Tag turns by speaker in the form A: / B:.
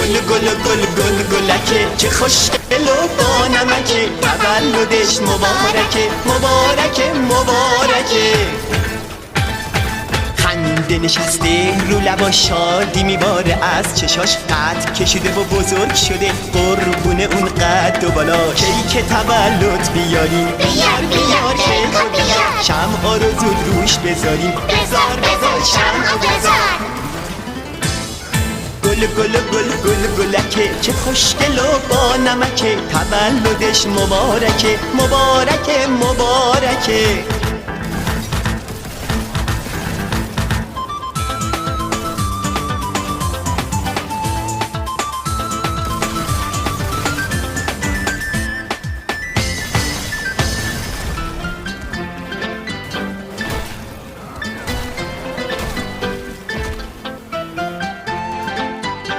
A: گل گل گل گل گلکه چه خوشگل و با نمکه تولدش مبارکه مبارکه مبارکه خنده نشسته رو لبا شادی میباره از چشاش قد کشیده و بزرگ شده قربونه اون قد و بالا کیک تولد بیاریم
B: بیار بیار کیکو بیار
A: شمعا رو زود روش بذاریم
B: بذار بذار شمعو بذار
A: گل گل گل گل گلکه چه خوشگل و با نمکه تولدش مبارکه مبارکه مبارکه